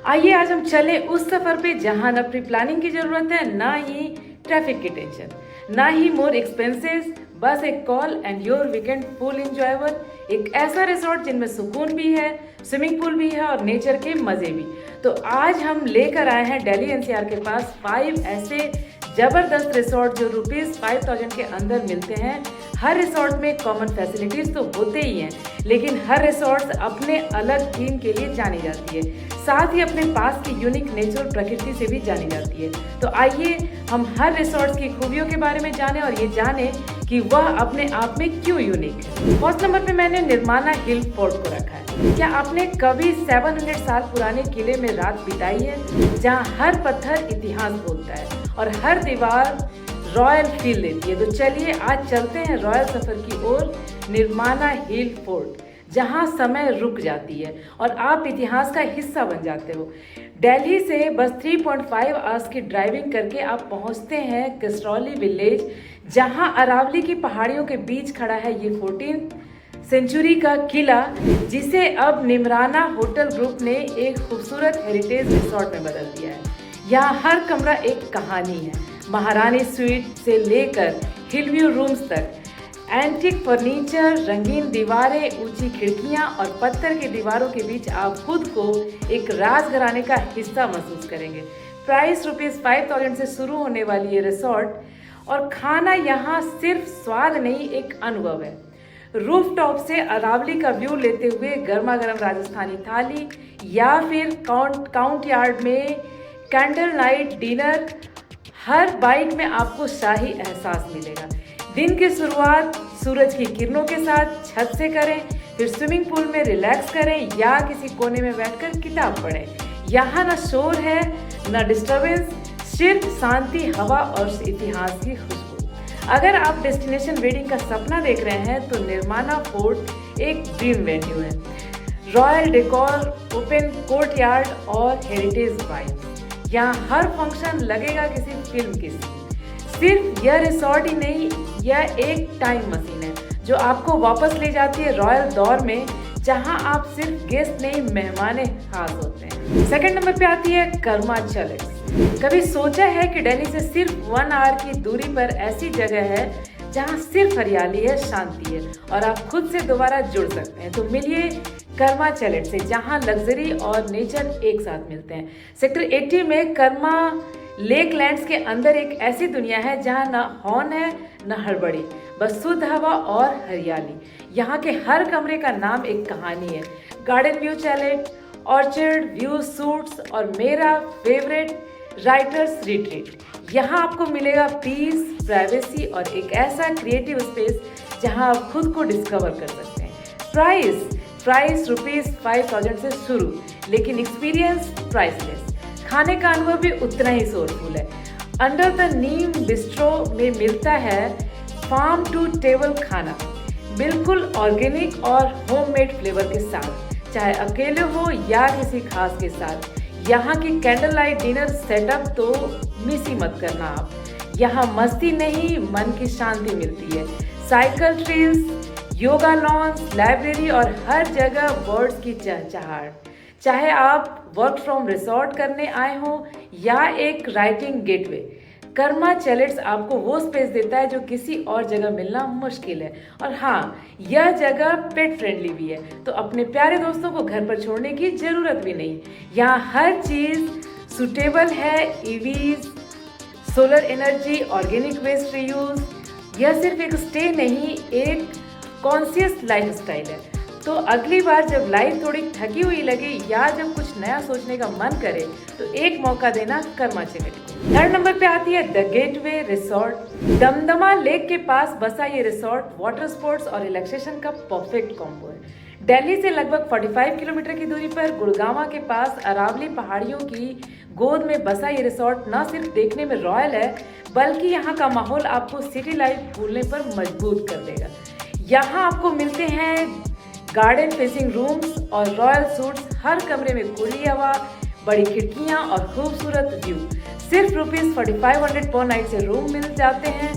आइए आज हम चले उस सफर पे जहां न प्री प्लानिंग की जरूरत है, ना ही ट्रैफिक की टेंशन, ना ही मोर एक्सपेंसेस। बस एक call and your weekend full enjoyable. एक ऐसा रिसोर्ट जिनमें सुकून भी है, स्विमिंग पूल भी है और नेचर के मजे भी। तो आज हम लेकर आए हैं दिल्ली एनसीआर के पास 5 ऐसे जबरदस्त रिसोर्ट जो ₹5000 के अंदर मिलते हैं। हर रिसोर्ट में कॉमन फैसिलिटीज तो होते ही हैं, लेकिन हर रिसोर्ट अपने अलग थीम के लिए जानी जाती है, साथ ही अपने पास की यूनिक नेचुरल प्रकृति से भी जानी जाती है। तो आइए हम हर रिसोर्ट की खूबियों के बारे में जानें और ये जानें कि वह अपने आप में क्यों यूनिक है। फर्स्ट नंबर पे मैंने निर्माना हिल फोर्ट को रखा है। क्या आपने कभी 700 साल पुराने किले में रात बिताई है, जहाँ हर पत्थर इतिहास बोलता है और हर दीवार रॉयल फील देती है? तो चलिए आज चलते हैं रॉयल सफर की ओर, निर्माना हिल फोर्ट, जहां समय रुक जाती है और आप इतिहास का हिस्सा बन जाते हो। दिल्ली से बस 3.5 आवर्स की ड्राइविंग करके आप पहुंचते हैं कसरौली विलेज, जहां अरावली की पहाड़ियों के बीच खड़ा है ये 14th सेंचुरी का किला, जिसे अब निमराना होटल ग्रुप ने एक खूबसूरत हेरिटेज रिसोर्ट में बदल दिया है। यहाँ हर कमरा एक कहानी है, महारानी स्वीट से लेकर हिलव्यू रूम्स तक। एंटीक फर्नीचर, रंगीन दीवारें, ऊंची खिड़कियां और पत्थर की दीवारों के बीच आप खुद को एक राजघराने का हिस्सा महसूस करेंगे। प्राइस ₹5000 से शुरू होने वाली ये रिसोर्ट और खाना यहाँ सिर्फ स्वाद नहीं, एक अनुभव है। रूफटॉप से अरावली का व्यू लेते हुए गर्मा गर्म राजस्थानी थाली या फिर काउंट यार्ड में कैंडल नाइट डिनर, हर बाइट में आपको शाही एहसास मिलेगा। दिन की शुरुआत सूरज की किरणों के साथ छत से करें, फिर स्विमिंग पूल में रिलैक्स करें या किसी कोने में बैठकर किताब पढ़ें। यहाँ ना शोर है, ना डिस्टरबेंस, सिर्फ शांति, हवा और इतिहास की खुशबू। अगर आप डेस्टिनेशन वेडिंग का सपना देख रहे हैं तो निर्माना फोर्ट एक ड्रीम वेन्यू है। रॉयल डेकोर, ओपन कोर्टयार्ड और हेरिटेज वाइब, यहाँ हर फंक्शन लगेगा किसी फिल्म की सीन। सिर्फ यह रिसोर्ट ही नहीं, यह एक टाइम मशीन है जो आपको वापस ले जाती है रॉयल दौर में, जहां आप सिर्फ गेस्ट नहीं, मेहमान खास होते हैं। सेकंड नंबर पे आती है कर्मा चैलेट्स। कभी सोचा है कि दिल्ली से सिर्फ 1 आवर की दूरी पर ऐसी जगह है जहां सिर्फ हरियाली है, शांति है और आप खुद से दोबारा जुड़ सकते हैं? तो मिलिए कर्मा चैलेट से, जहां लग्जरी और नेचर एक साथ मिलते हैं। सेक्टर 80 में कर्मा लेक लैंड्स के अंदर एक ऐसी दुनिया है जहां ना हॉर्न है, ना हड़बड़ी, बस शुद्ध हवा और हरियाली। यहाँ के हर कमरे का नाम एक कहानी है। Garden view chalet, orchard view suits और मेरा फेवरेट राइटर्स रिट्रीट। यहाँ आपको मिलेगा पीस, प्राइवेसी और एक ऐसा क्रिएटिव स्पेस जहाँ आप खुद को डिस्कवर कर सकते हैं। प्राइस ₹5000 से शुरू, लेकिन एक्सपीरियंस प्राइसलेस। खाने का अनुभव भी उतना ही सोलफुल है। अंडर द नीम बिस्ट्रो में मिलता है फार्म टू टेबल खाना, बिल्कुल ऑर्गेनिक और होममेड फ्लेवर के साथ, चाहे अकेले हो या किसी खास के साथ। यहाँ की कैंडल लाइट डिनर सेटअप तो मिस ही मत करना आप। यहाँ मस्ती नहीं, मन की शांति मिलती है। Cycle trails, yoga lawns, library और हर जगह बर्ड्स की चहचहाट। चाहे आप वर्क फ्रॉम रिसोर्ट करने आए हो या एक राइटिंग गेटवे, कर्मा चैलेट्स आपको वो स्पेस देता है जो किसी और जगह मिलना मुश्किल है। और हाँ, यह जगह पेट फ्रेंडली भी है, तो अपने प्यारे दोस्तों को घर पर छोड़ने की जरूरत भी नहीं। यहाँ हर चीज़ सुटेबल है, EVs, solar energy, organic waste reuse. यह सिर्फ एक स्टे नहीं, एक कॉन्शियस लाइफस्टाइल है। तो अगली बार जब लाइफ थोड़ी थकी हुई लगे या जब कुछ नया सोचने का मन करे, तो एक मौका देना कर्मा चैलेट को। थर्ड नंबर पे आती है the gateway resort. Damdama lake के पास बसा ये रिसोर्ट वाटर स्पोर्ट्स और रिलैक्सेशन का परफेक्ट कॉम्बो है। दिल्ली से लगभग 45 किलोमीटर की दूरी पर गुड़गांव के पास अरावली पहाड़ियों की गोद में बसा ये रिसोर्ट न सिर्फ देखने में रॉयल है, बल्कि यहाँ का माहौल आपको सिटी लाइफ भूलने पर मजबूर कर देगा। यहाँ आपको मिलते हैं गार्डन फेसिंग रूम्स और रॉयल सूट्स, हर कमरे में खुली हवा, बड़ी खिड़कियाँ और खूबसूरत व्यू। सिर्फ ₹4500 पर नाइट से रूम मिल जाते हैं,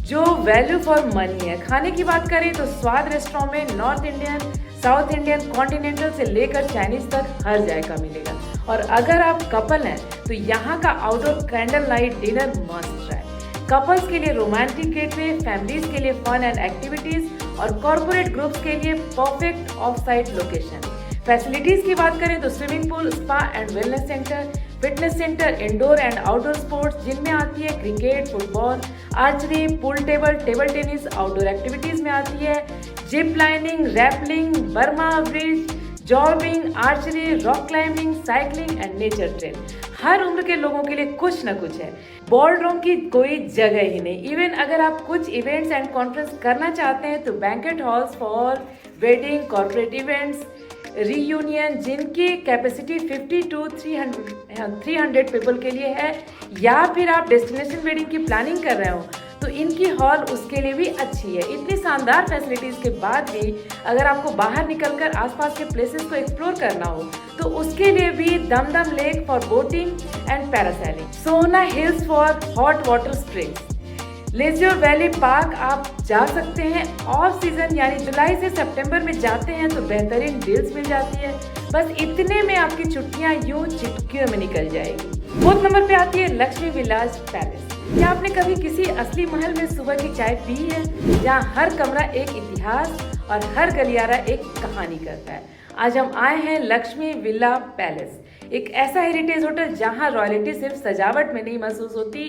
जो वैल्यू फॉर मनी है। खाने की बात करें तो स्वाद रेस्टोरेंट में north Indian, south Indian, continental से लेकर चाइनीज तक हर जायका मिलेगा। और अगर आप कपल हैं तो यहाँ का outdoor candle light dinner must try. Couples के लिए रोमांटिक गेटवे, फैमिलीज के लिए फन एंड एक्टिविटीज और कॉर्पोरेट ग्रुप्स के लिए perfect of site location. Facilities की बात करें तो swimming pool, spa and wellness centre, fitness centre, indoor and outdoor sports जिनमें आती है cricket, football, archery, pool table, table tennis. Outdoor activities में आती है zip lining, rappelling, Burma bridge, jogging, archery, rock climbing, cycling and nature trail. हर उम्र के लोगों के लिए कुछ न कुछ है। बॉल रूम की कोई जगह ही नहीं। इवन अगर आप कुछ इवेंट्स एंड कॉन्फ्रेंस करना चाहते हैं तो banquet halls for wedding, corporate events, reunion जिनकी कैपेसिटी 50 to 300 पीपल के लिए है, या फिर आप डेस्टिनेशन वेडिंग की प्लानिंग कर रहे हो तो इनकी हॉल उसके लिए भी अच्छी है। इतनी शानदार फैसिलिटीज़ के बाद भी अगर आपको बाहर निकलकर आसपास के प्लेसेस को एक्सप्लोर करना हो तो उसके लिए भी Damdama lake for boating and parasailing, Sohna hills for hot water springs, leisure valley park आप जा सकते हैं। ऑफ सीजन यानी जुलाई से सितंबर में जाते हैं तो बेहतरीन डील्स मिल जाती है। बस इतने में आपकी छुट्टियां यूं चुटकियों में निकल जाएगी। 4th नंबर पे आती है लक्ष्मी विलास पैलेस। क्या आपने कभी किसी असली महल में सुबह की चाय पी है, जहाँ हर कमरा एक इतिहास और हर गलियारा एक कहानी करता है? आज हम आए हैं लक्ष्मी विला पैलेस, एक ऐसा हेरिटेज होटल जहाँ रॉयल्टी सिर्फ सजावट में नहीं महसूस होती,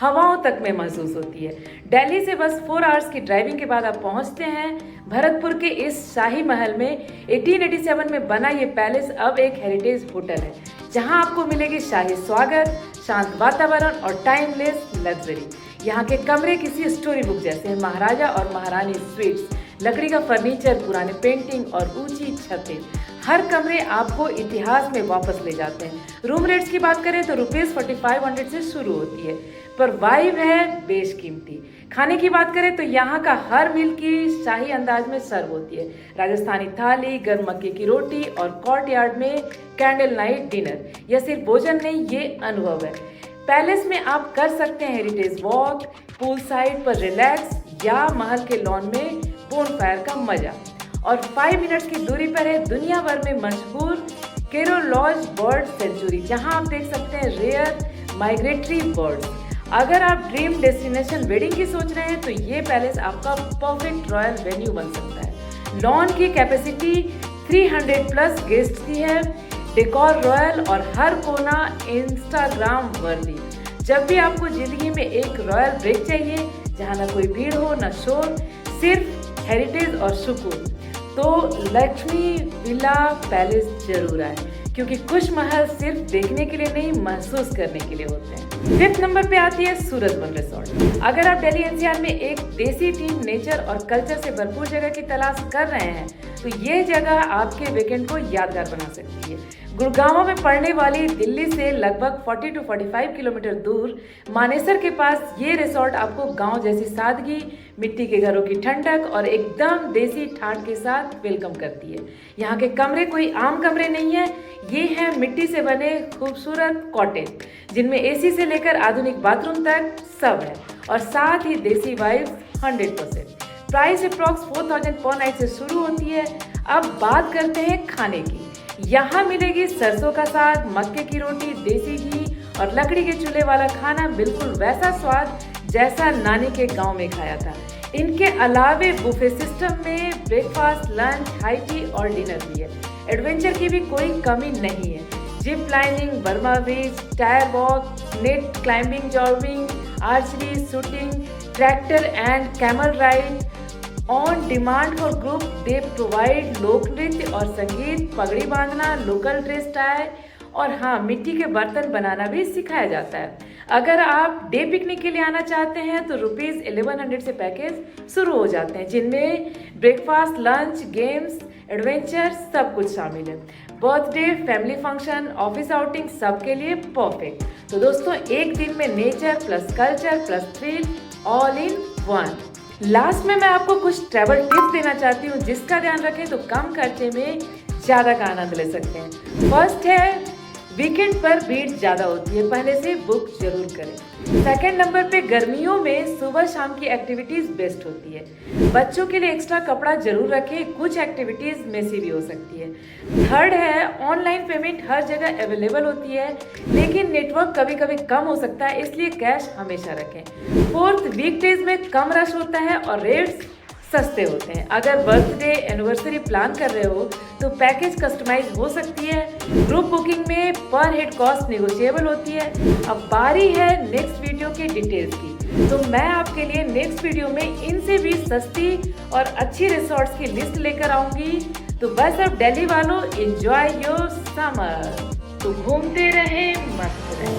हवाओं तक में महसूस होती है। दिल्ली से बस 4 आवर्स की ड्राइविंग के बाद आप पहुंचते हैं भरतपुर के इस शाही महल में। 1887 में बना ये पैलेस अब एक हेरिटेज होटल है, जहां आपको मिलेगी शाही स्वागत, शांत वातावरण और टाइमलेस लग्जरी। यहाँ के कमरे किसी स्टोरी बुक जैसे हैं। महाराजा और महारानी स्वीट्स, लकड़ी का फर्नीचर, पुराने पेंटिंग और ऊंची छतें, हर कमरे आपको इतिहास में वापस ले जाते हैं। रूम रेट्स की बात करें तो ₹4500 से शुरू होती है, पर वाइब है बेशकीमती। खाने की बात करें तो यहाँ का हर मील की शाही अंदाज में सर्व होती है। राजस्थानी थाली, गर्म मक्के की रोटी और कोर्टयार्ड में कैंडल नाइट डिनर। यह सिर्फ भोजन नहीं, ये अनुभव है। पैलेस में आप कर सकते हैं हेरिटेज वॉक, पूल साइड पर रिलैक्स या महल के लॉन में बोनफायर का मजा। और 5 मिनट्स की दूरी पर है दुनिया भर में मशहूर केरो लॉज बर्ड सेंचुरी, जहां आप देख सकते हैं रेयर माइग्रेटरी बर्ड्स। अगर आप ड्रीम डेस्टिनेशन वेडिंग की सोच रहे हैं तो ये पैलेस आपका परफेक्ट रॉयल वेन्यू बन सकता है। लॉन की कैपेसिटी 300+ गेस्ट की है, डेकोर रॉयल और हर कोना इंस्टाग्राम वर्दी। जब भी आपको जिंदगी में एक रॉयल ब्रेक चाहिए, जहाँ ना कोई भीड़ हो ना शोर, सिर्फ हेरिटेज और सुकून, तो लक्ष्मी विला पैलेस जरूर आए, क्योंकि कुछ महल सिर्फ देखने के लिए नहीं, महसूस करने के लिए होते हैं। 5th नंबर पे आती है सूरजबन रिसोर्ट। अगर आप दिल्ली एनसीआर में एक देसी थीम, नेचर और कल्चर से भरपूर जगह की तलाश कर रहे हैं तो ये जगह आपके वीकेंड को यादगार बना सकती है। गुड़गांव में पड़ने वाली दिल्ली से लगभग 40 to 45 किलोमीटर दूर मानेसर के पास ये रिसोर्ट आपको गांव जैसी सादगी, मिट्टी के घरों की ठंडक और एकदम देसी ठाट के साथ वेलकम करती है। यहाँ के कमरे कोई आम कमरे नहीं है, ये हैं मिट्टी से बने खूबसूरत कॉटेज, जिनमें एसी से लेकर आधुनिक बाथरूम तक सब है, और साथ ही देसी वाइब्स 100%। प्राइस अप्रॉक्स 4000 पर नाइट से शुरू होती है। अब बात करते हैं खाने की। यहाँ मिलेगी सरसों का साग, मक्के की रोटी, देसी घी और लकड़ी के चूल्हे वाला खाना, बिल्कुल वैसा स्वाद जैसा नानी के गांव में खाया था। इनके अलावे बुफे सिस्टम में ब्रेकफास्ट, लंच, हाई टी और डिनर भी है। एडवेंचर की भी कोई कमी नहीं है। Zip lining, Burma bridge, tyre walk, net climbing, jogging, archery, shooting, tractor and camel ride on demand for group. They provide लोक नृत्य और संगीत, पगड़ी बांधना, लोकल ड्रेस टाई और हाँ, मिट्टी के बर्तन बनाना भी सिखाया जाता है। अगर आप डे पिकनिक के लिए आना चाहते हैं तो ₹1100 से पैकेज शुरू हो जाते हैं, जिनमें ब्रेकफास्ट, लंच, गेम्स, एडवेंचर सब कुछ शामिल है। Birthday, family function, office outing सबके लिए परफेक्ट। तो दोस्तों, एक दिन में nature plus culture plus thrill all in one. Last में मैं आपको कुछ ट्रैवल टिप्स देना चाहती हूँ, जिसका ध्यान रखें तो कम खर्चे में ज़्यादा का आनंद ले सकते हैं। फर्स्ट है वीकेंड पर भीड़ ज़्यादा होती है, पहले से बुक जरूर करें। सेकंड नंबर पे गर्मियों में सुबह शाम की एक्टिविटीज़ बेस्ट होती है। बच्चों के लिए एक्स्ट्रा कपड़ा जरूर रखें, कुछ एक्टिविटीज़ मेसी भी हो सकती है। थर्ड है ऑनलाइन पेमेंट हर जगह अवेलेबल होती है, लेकिन नेटवर्क कभी कभी कम हो सकता है, इसलिए कैश हमेशा रखें। फोर्थ, वीकडेज में कम रश होता है और रेट्स सस्ते होते हैं। अगर बर्थडे एनिवर्सरी प्लान कर रहे हो तो पैकेज कस्टमाइज हो सकती है। ग्रुप बुकिंग में पर हेड कॉस्ट नेगोशिएबल होती है। अब बारी है नेक्स्ट वीडियो के डिटेल्स की, तो मैं आपके लिए नेक्स्ट वीडियो में इनसे भी सस्ती और अच्छी रिसोर्ट्स की लिस्ट लेकर आऊंगी। तो बस अब दिल्ली वालों, एंजॉय योर समर। तो घूमते रहे, मस्त रहे।